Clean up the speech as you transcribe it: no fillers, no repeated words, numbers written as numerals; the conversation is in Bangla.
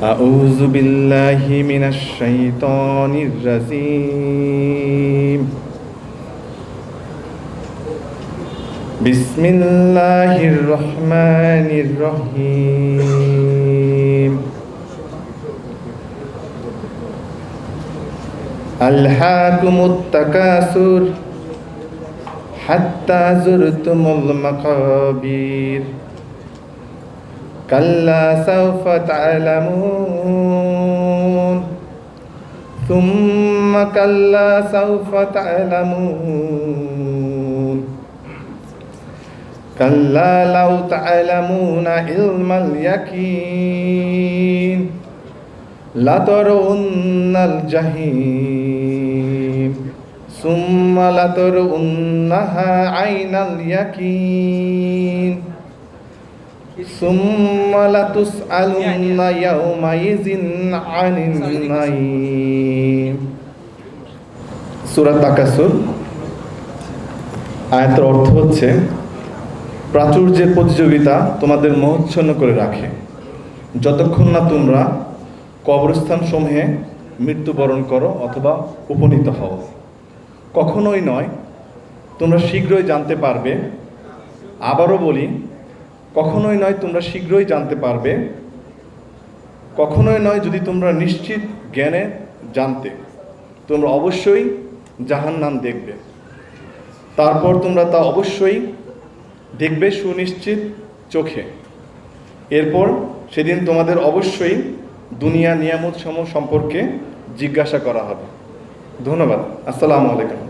أعوذ بالله من الشيطان الرجيم بسم الله الرحمن الرحيم ألهاكم التكاثر حتى زرتم المقابر كلا سوف تعلمون ثم كلا سوف تعلمون كلا لو تعلمون علم اليقين لترون الجحيم ثم لترونها عين اليقين ثم لتسألن يومئذ عن النعيم সূরা তাকাসুর আয়াতের অর্থ হচ্ছে প্রাচুর্যের প্রতিযোগিতা তোমাদের মোহচ্ছন্ন করে রাখে যতক্ষণ না তোমরা কবরস্থান সমূহে মৃত্যুবরণ করো অথবা উপনীত হও। কখনোই নয়, তোমরা শীঘ্রই জানতে পারবে। আবারও বলি, কখনোই নয় তোমরা শীঘ্রই জানতে পারবে। কখনোই নয়, যদি তোমরা নিশ্চিত জ্ঞানে জানতে, তোমরা অবশ্যই জাহান্নাম দেখবে। তারপর তোমরা তা অবশ্যই দেখবে সুনিশ্চিত চোখে। এরপর সেদিন তোমাদের অবশ্যই দুনিয়া নিয়ামত সমূহ সম্পর্কে জিজ্ঞাসা করা হবে। ধন্যবাদ। আসসালামু আলাইকুম।